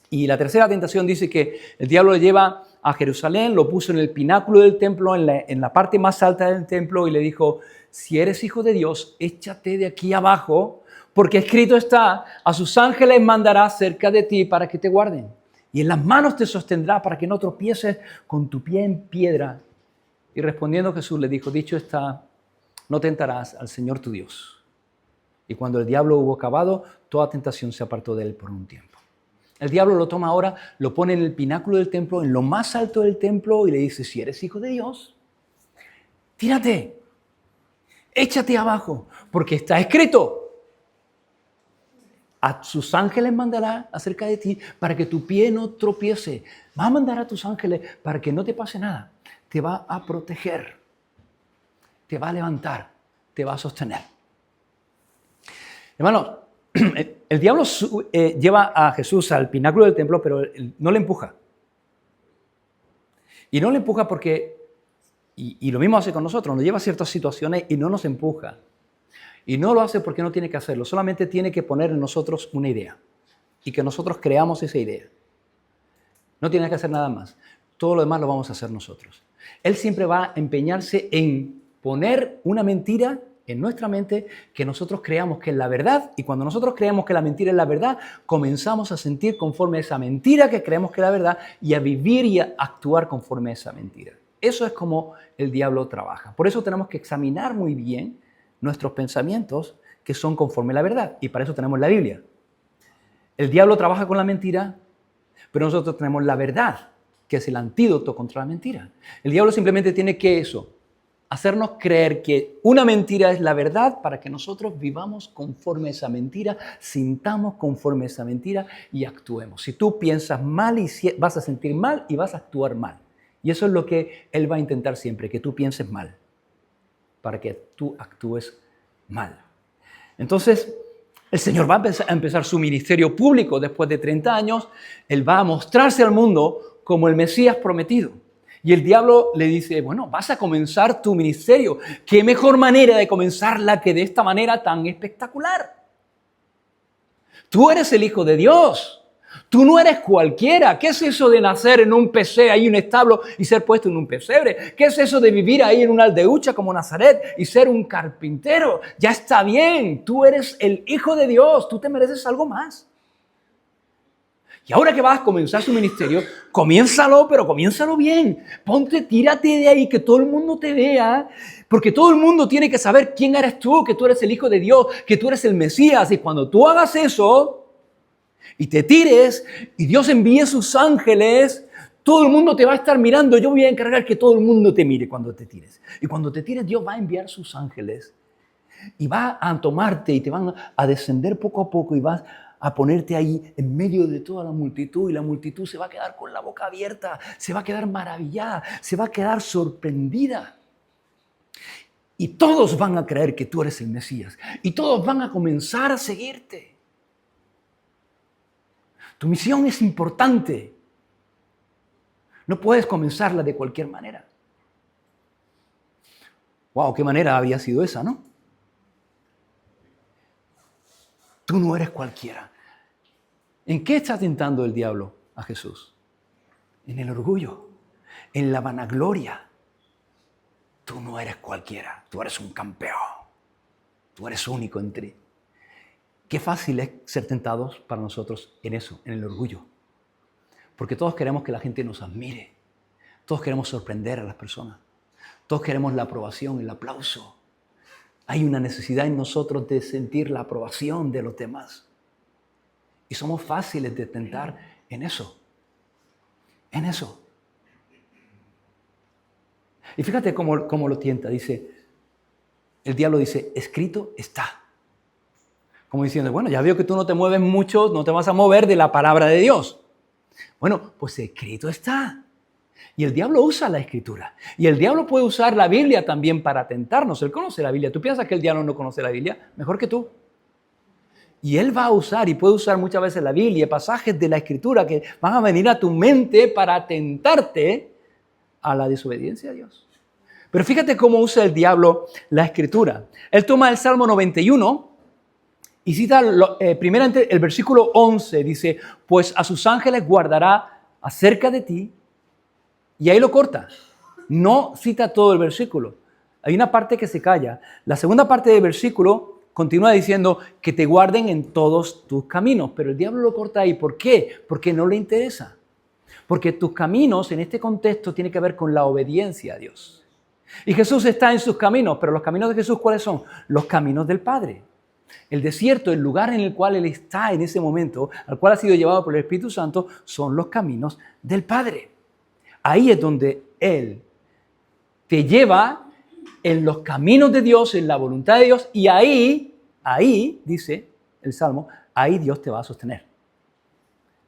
y la tercera tentación dice que el diablo le lleva a Jerusalén, lo puso en el pináculo del templo, en la parte más alta del templo, y le dijo: si eres hijo de Dios, échate de aquí abajo, porque escrito está: a sus ángeles mandará cerca de ti para que te guarden, y en las manos te sostendrá para que no tropieces con tu pie en piedra. Y respondiendo Jesús le dijo: dicho está, no tentarás al Señor tu Dios. Y cuando el diablo hubo acabado, toda tentación se apartó de él por un tiempo. El diablo lo toma ahora, lo pone en el pináculo del templo, en lo más alto del templo, y le dice: si eres hijo de Dios, tírate, échate abajo, porque está escrito: a sus ángeles mandará acerca de ti para que tu pie no tropiece. Va a mandar a tus ángeles para que no te pase nada. Te va a proteger, te va a levantar, te va a sostener. Hermanos, el diablo lleva a Jesús al pináculo del templo, pero no le empuja. Y no le empuja porque, y lo mismo hace con nosotros, nos lleva a ciertas situaciones y no nos empuja. Y no lo hace porque no tiene que hacerlo, solamente tiene que poner en nosotros una idea y que nosotros creamos esa idea. No tiene que hacer nada más. Todo lo demás lo vamos a hacer nosotros. Él siempre va a empeñarse en poner una mentira en nuestra mente que nosotros creamos que es la verdad, y cuando nosotros creemos que la mentira es la verdad, comenzamos a sentir conforme a esa mentira que creemos que es la verdad y a vivir y a actuar conforme a esa mentira. Eso es como el diablo trabaja. Por eso tenemos que examinar muy bien nuestros pensamientos que son conforme a la verdad, y para eso tenemos la Biblia. El diablo trabaja con la mentira, pero nosotros tenemos la verdad, que es el antídoto contra la mentira. El diablo simplemente tiene que hacernos creer que una mentira es la verdad para que nosotros vivamos conforme a esa mentira, sintamos conforme a esa mentira y actuemos. Si tú piensas mal, vas a sentir mal y vas a actuar mal. Y eso es lo que él va a intentar siempre, que tú pienses mal, para que tú actúes mal. Entonces, el Señor va a empezar su ministerio público después de 30 años. Él va a mostrarse al mundo como el Mesías prometido. Y el diablo le dice: bueno, vas a comenzar tu ministerio. ¿Qué mejor manera de comenzarla que de esta manera tan espectacular? Tú eres el Hijo de Dios. Tú no eres cualquiera. ¿Qué es eso de nacer en un pesebre, ahí en un establo, y ser puesto en un pesebre? ¿Qué es eso de vivir ahí en una aldeucha como Nazaret y ser un carpintero? Ya está bien. Tú eres el Hijo de Dios. Tú te mereces algo más. Y ahora que vas a comenzar su ministerio, comiénzalo, pero comiénzalo bien. Tírate de ahí, que todo el mundo te vea, porque todo el mundo tiene que saber quién eres tú, que tú eres el Hijo de Dios, que tú eres el Mesías. Y cuando tú hagas eso y te tires y Dios envíe sus ángeles, todo el mundo te va a estar mirando. Yo voy a encargar que todo el mundo te mire cuando te tires. Y cuando te tires, Dios va a enviar sus ángeles y va a tomarte y te van a descender poco a poco y vas a ponerte ahí en medio de toda la multitud, y la multitud se va a quedar con la boca abierta, se va a quedar maravillada, se va a quedar sorprendida. Y todos van a creer que tú eres el Mesías y todos van a comenzar a seguirte. Tu misión es importante. No puedes comenzarla de cualquier manera. ¡Wow! ¿Qué manera había sido esa, no? Tú no eres cualquiera. ¿En qué está tentando el diablo a Jesús? En el orgullo, en la vanagloria. Tú no eres cualquiera, tú eres un campeón. Tú eres único en ti. Qué fácil es ser tentados para nosotros en eso, en el orgullo. Porque todos queremos que la gente nos admire. Todos queremos sorprender a las personas. Todos queremos la aprobación, el aplauso. Hay una necesidad en nosotros de sentir la aprobación de los demás. Y somos fáciles de tentar en eso. En eso. Y fíjate cómo lo tienta. El diablo dice: escrito está. Como diciendo: bueno, ya veo que tú no te mueves mucho, no te vas a mover de la palabra de Dios. Bueno, pues escrito está. Y el diablo usa la escritura. Y el diablo puede usar la Biblia también para tentarnos. Él conoce la Biblia. ¿Tú piensas que el diablo no conoce la Biblia? Mejor que tú. Y él va a usar, y puede usar muchas veces la Biblia, pasajes de la Escritura que van a venir a tu mente para tentarte a la desobediencia a Dios. Pero fíjate cómo usa el diablo la escritura. Él toma el Salmo 91 y cita primeramente el versículo 11. Dice, pues a sus ángeles guardará acerca de ti. Y ahí lo corta. No cita todo el versículo. Hay una parte que se calla. La segunda parte del versículo continúa diciendo que te guarden en todos tus caminos. Pero el diablo lo corta ahí. ¿Por qué? Porque no le interesa. Porque tus caminos en este contexto tienen que ver con la obediencia a Dios. Y Jesús está en sus caminos, pero los caminos de Jesús, ¿cuáles son? Los caminos del Padre. El desierto, el lugar en el cual Él está en ese momento, al cual ha sido llevado por el Espíritu Santo, son los caminos del Padre. Ahí es donde Él te lleva en los caminos de Dios, en la voluntad de Dios, y ahí, dice el Salmo, ahí Dios te va a sostener.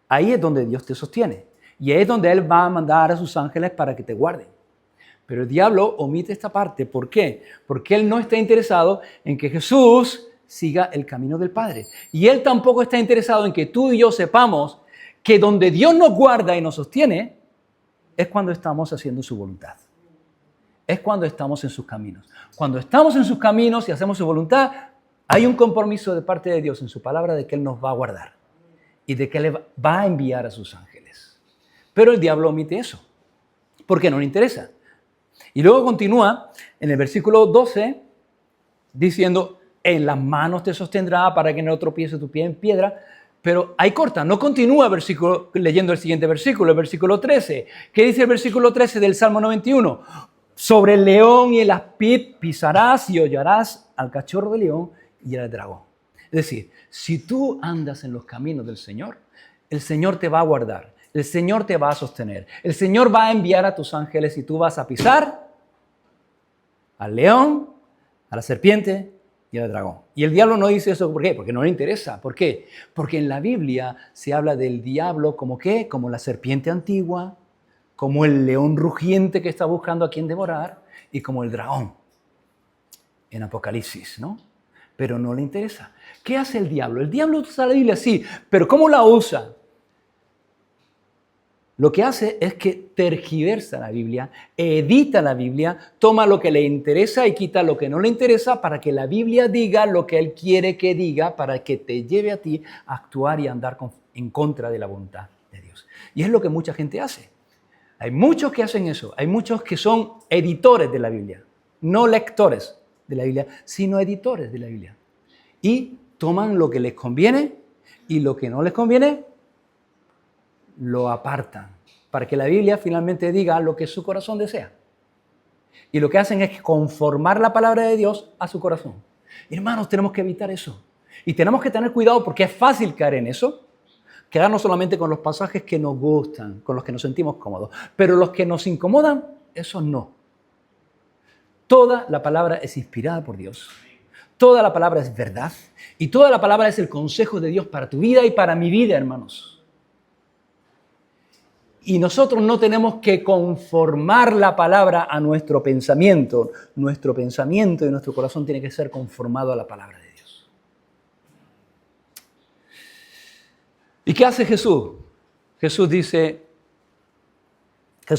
Ahí es donde Dios te sostiene. Y ahí es donde Él va a mandar a sus ángeles para que te guarden. Pero el diablo omite esta parte. ¿Por qué? Porque él no está interesado en que Jesús siga el camino del Padre. Y Él tampoco está interesado en que tú y yo sepamos que donde Dios nos guarda y nos sostiene es cuando estamos haciendo su voluntad. Es cuando estamos en sus caminos. Cuando estamos en sus caminos y hacemos su voluntad, hay un compromiso de parte de Dios en su palabra de que Él nos va a guardar y de que Él va a enviar a sus ángeles. Pero el diablo omite eso, porque no le interesa. Y luego continúa en el versículo 12 diciendo, en las manos te sostendrá para que no tropiece tu pie en piedra. Pero ahí corta, no continúa leyendo el siguiente versículo, el versículo 13. ¿Qué dice el versículo 13 del Salmo 91? Sobre el león y el aspid pisarás y hollarás al cachorro de león y al dragón. Es decir, si tú andas en los caminos del Señor, el Señor te va a guardar, el Señor te va a sostener, el Señor va a enviar a tus ángeles y tú vas a pisar al león, a la serpiente y al dragón. Y el diablo no dice eso, ¿por qué? Porque no le interesa. ¿Por qué? Porque en la Biblia se habla del diablo como ¿qué? Como la serpiente antigua, como el león rugiente que está buscando a quien devorar y como el dragón en Apocalipsis, ¿no? Pero no le interesa. ¿Qué hace el diablo? El diablo usa la Biblia sí, pero ¿cómo la usa? Lo que hace es que tergiversa la Biblia, edita la Biblia, toma lo que le interesa y quita lo que no le interesa para que la Biblia diga lo que Él quiere que diga, para que te lleve a ti a actuar y a andar en contra de la voluntad de Dios. Y es lo que mucha gente hace. Hay muchos que hacen eso. Hay muchos que son editores de la Biblia. No lectores de la Biblia, sino editores de la Biblia. Y toman lo que les conviene y lo que no les conviene lo apartan para que la Biblia finalmente diga lo que su corazón desea. Y lo que hacen es conformar la palabra de Dios a su corazón. Hermanos, tenemos que evitar eso. Y tenemos que tener cuidado porque es fácil caer en eso. Quedarnos solamente con los pasajes que nos gustan, con los que nos sentimos cómodos. Pero los que nos incomodan, esos no. Toda la palabra es inspirada por Dios. Toda la palabra es verdad. Y toda la palabra es el consejo de Dios para tu vida y para mi vida, hermanos. Y nosotros no tenemos que conformar la palabra a nuestro pensamiento. Nuestro pensamiento y nuestro corazón tiene que ser conformado a la palabra de Dios. ¿Y qué hace Jesús? Jesús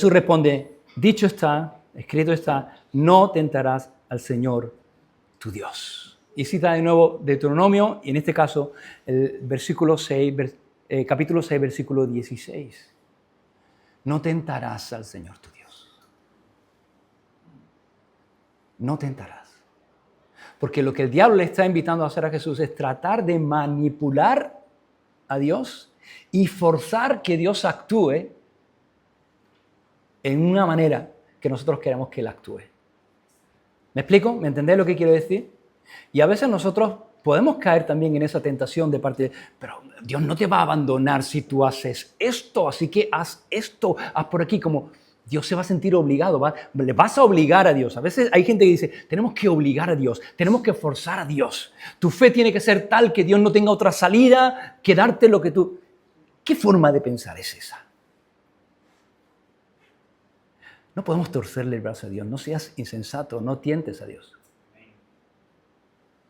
responde, dicho está, escrito está, no tentarás al Señor tu Dios. Y cita de nuevo Deuteronomio, y en este caso el capítulo 6, versículo 16. No tentarás al Señor tu Dios. No tentarás. Porque lo que el diablo le está invitando a hacer a Jesús es tratar de manipular a Dios y forzar que Dios actúe en una manera que nosotros queremos que Él actúe. ¿Me explico? ¿Me entendés lo que quiero decir? Y a veces nosotros podemos caer también en esa tentación de parte de, pero Dios no te va a abandonar si tú haces esto, así que haz esto, haz por aquí, como Dios se va a sentir obligado, le vas a obligar a Dios. A veces hay gente que dice, tenemos que obligar a Dios, tenemos que forzar a Dios. Tu fe tiene que ser tal que Dios no tenga otra salida que darte lo que tú... ¿Qué forma de pensar es esa? No podemos torcerle el brazo a Dios, no seas insensato, no tientes a Dios.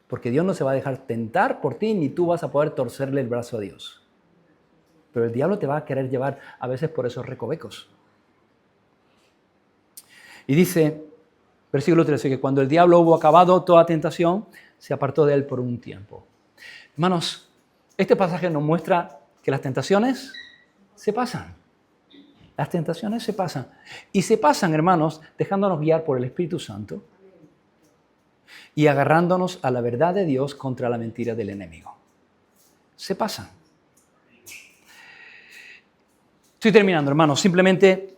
Porque Dios no se va a dejar tentar por ti, ni tú vas a poder torcerle el brazo a Dios. Pero el diablo te va a querer llevar a veces por esos recovecos. Y dice, Versículo 13, que cuando el diablo hubo acabado toda tentación, se apartó de él por un tiempo. Hermanos, este pasaje nos muestra que las tentaciones se pasan. Las tentaciones se pasan. Y se pasan, hermanos, dejándonos guiar por el Espíritu Santo y agarrándonos a la verdad de Dios contra la mentira del enemigo. Se pasan. Estoy terminando, hermanos. Simplemente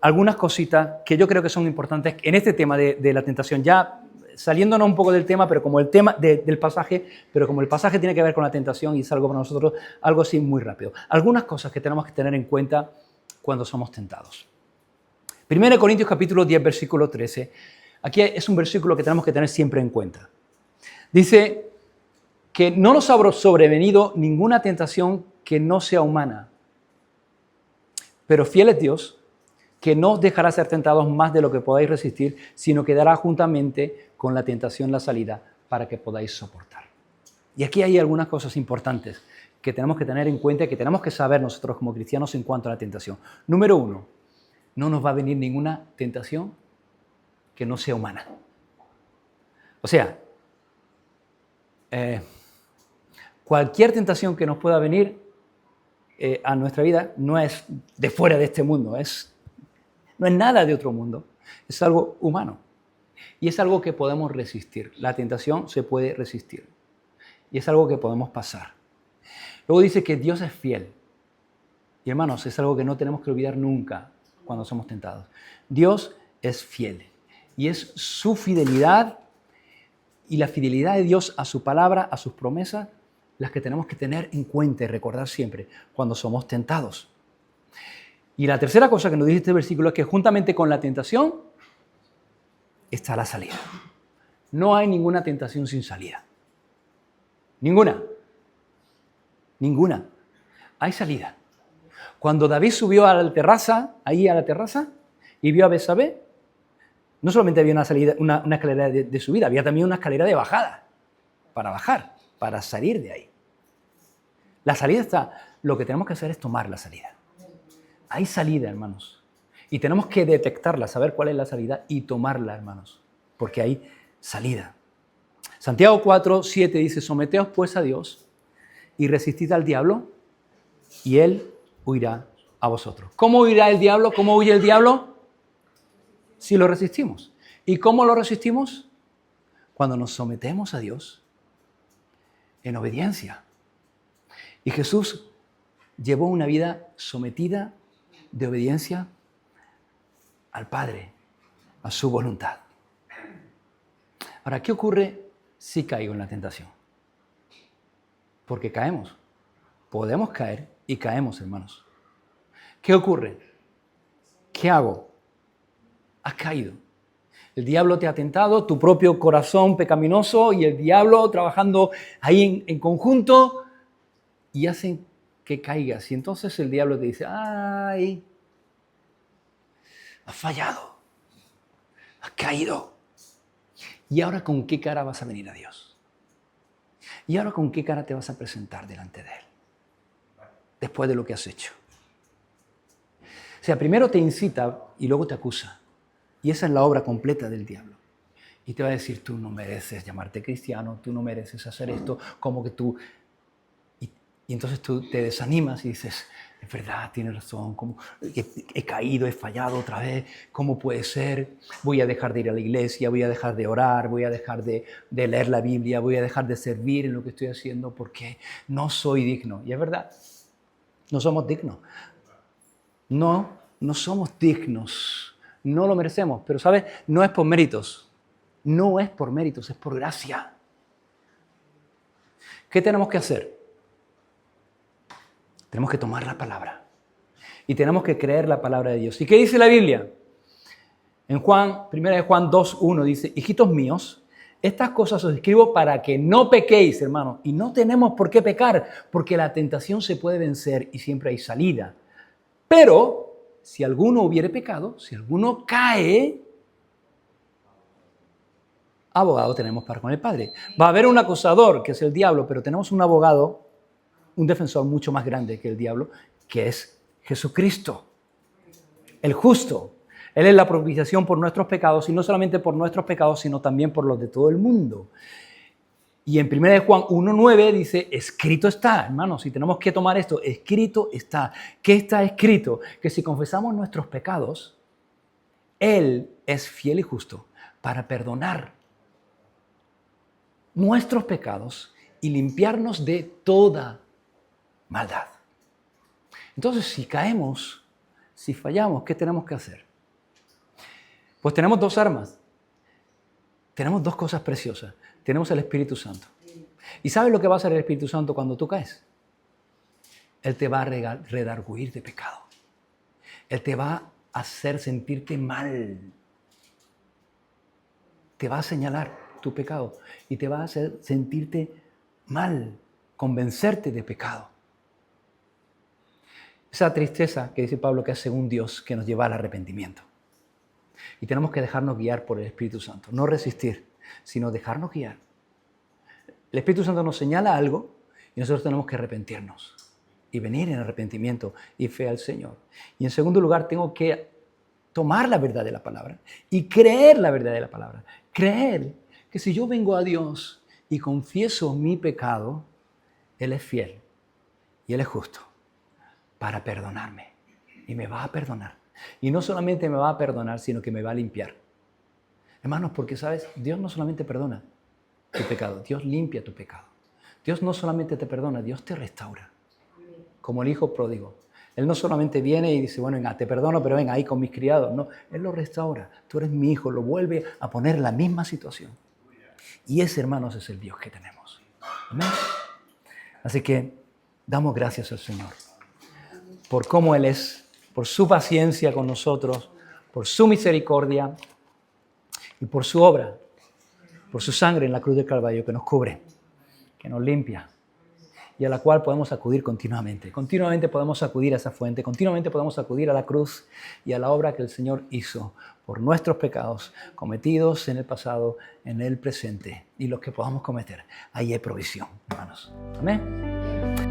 algunas cositas que yo creo que son importantes en este tema de la tentación. Ya saliéndonos un poco del tema, pero como el tema del pasaje, pero como el pasaje tiene que ver con la tentación y es algo para nosotros, algo así muy rápido. Algunas cosas que tenemos que tener en cuenta cuando somos tentados. 1 Corintios capítulo 10, versículo 13. Aquí es un versículo que tenemos que tener siempre en cuenta. Dice que no nos ha sobrevenido ninguna tentación que no sea humana, pero fiel es Dios, que no os dejará ser tentados más de lo que podáis resistir, sino que dará juntamente con la tentación la salida para que podáis soportar. Y aquí hay algunas cosas importantes que tenemos que tener en cuenta y que tenemos que saber nosotros como cristianos en cuanto a la tentación. Número 1, no nos va a venir ninguna tentación que no sea humana. O sea, cualquier tentación que nos pueda venir a nuestra vida no es de fuera de este mundo, no es nada de otro mundo, es algo humano y es algo que podemos resistir. La tentación se puede resistir y es algo que podemos pasar. Luego dice que Dios es fiel y hermanos, es algo que no tenemos que olvidar nunca cuando somos tentados. Dios es fiel y es su fidelidad y la fidelidad de Dios a su palabra, a sus promesas, las que tenemos que tener en cuenta y recordar siempre cuando somos tentados. Y la tercera cosa que nos dice este versículo es que juntamente con la tentación está la salida. No hay ninguna tentación sin salida. Ninguna. Ninguna. Hay salida. Cuando David subió a la terraza, y vio a Betsabé, no solamente había una escalera de subida, había también una escalera de bajada, para bajar, para salir de ahí. La salida está, lo que tenemos que hacer es tomar la salida. Hay salida, hermanos, y tenemos que detectarla, saber cuál es la salida y tomarla, hermanos, porque hay salida. Santiago 4, 7 dice, someteos pues a Dios y resistid al diablo y él huirá a vosotros. ¿Cómo huirá el diablo? ¿Cómo huye el diablo? Si lo resistimos. ¿Y cómo lo resistimos? Cuando nos sometemos a Dios en obediencia. Y Jesús llevó una vida sometida de obediencia al Padre, a su voluntad. Ahora, ¿qué ocurre si caigo en la tentación? Porque caemos. Podemos caer y caemos, hermanos. ¿Qué ocurre? ¿Qué hago? Has caído. El diablo te ha tentado, tu propio corazón pecaminoso y el diablo trabajando ahí en conjunto y hacen que caigas. Y entonces el diablo te dice, ¡ay! Has fallado. Has caído. ¿Y ahora con qué cara vas a venir a Dios? ¿Y ahora con qué cara te vas a presentar delante de Él? Después de lo que has hecho. O sea, primero te incita y luego te acusa. Y esa es la obra completa del diablo. Y te va a decir, tú no mereces llamarte cristiano, tú no mereces hacer esto, como que tú... Y entonces tú te desanimas y dices, es verdad, tienes razón, he caído, he fallado otra vez, ¿cómo puede ser? Voy a dejar de ir a la iglesia, voy a dejar de orar, voy a dejar de leer la Biblia, voy a dejar de servir en lo que estoy haciendo porque no soy digno. Y es verdad, no somos dignos. No somos dignos, no lo merecemos, pero ¿sabes? No es por méritos, no es por méritos, es por gracia. ¿Qué tenemos que hacer? Tenemos que tomar la palabra y tenemos que creer la palabra de Dios. ¿Y qué dice la Biblia? En 1 Juan 2:1 dice, hijitos míos, estas cosas os escribo para que no pequéis, hermanos. Y no tenemos por qué pecar, porque la tentación se puede vencer y siempre hay salida. Pero si alguno hubiere pecado, si alguno cae, abogado tenemos para con el Padre. Va a haber un acusador, que es el diablo, pero tenemos un abogado, un defensor mucho más grande que el diablo, que es Jesucristo, el justo, Él es la propiciación por nuestros pecados, y no solamente por nuestros pecados, sino también por los de todo el mundo. Y en 1 Juan 1:9 dice, escrito está, hermanos, si tenemos que tomar esto, escrito está. ¿Qué está escrito? Que si confesamos nuestros pecados, Él es fiel y justo para perdonar nuestros pecados y limpiarnos de toda maldad. Entonces, si caemos, si fallamos, ¿qué tenemos que hacer? Pues tenemos dos armas. Tenemos dos cosas preciosas. Tenemos el Espíritu Santo. ¿Y sabes lo que va a hacer el Espíritu Santo cuando tú caes? Él te va a redarguir de pecado. Él te va a hacer sentirte mal. Te va a señalar tu pecado y te va a hacer sentirte mal, convencerte de pecado. Esa tristeza que dice Pablo que es según Dios, que nos lleva al arrepentimiento. Y tenemos que dejarnos guiar por el Espíritu Santo. No resistir, sino dejarnos guiar. El Espíritu Santo nos señala algo y nosotros tenemos que arrepentirnos y venir en arrepentimiento y fe al Señor. Y en segundo lugar, tengo que tomar la verdad de la palabra y creer la verdad de la palabra. Creer que si yo vengo a Dios y confieso mi pecado, Él es fiel y Él es justo para perdonarme. Y me va a perdonar. Y no solamente me va a perdonar, sino que me va a limpiar. Hermanos, porque sabes, Dios no solamente perdona tu pecado, Dios limpia tu pecado. Dios no solamente te perdona, Dios te restaura. Como el hijo pródigo. Él no solamente viene y dice, bueno, venga, te perdono, pero venga ahí con mis criados. No, Él lo restaura. Tú eres mi hijo, lo vuelve a poner en la misma situación. Y ese, hermanos, es el Dios que tenemos. Amén. Así que damos gracias al Señor por cómo Él es, por su paciencia con nosotros, por su misericordia y por su obra, por su sangre en la cruz del Calvario que nos cubre, que nos limpia y a la cual podemos acudir continuamente. Continuamente podemos acudir a esa fuente, continuamente podemos acudir a la cruz y a la obra que el Señor hizo por nuestros pecados cometidos en el pasado, en el presente y los que podamos cometer. Ahí hay provisión, hermanos. Amén.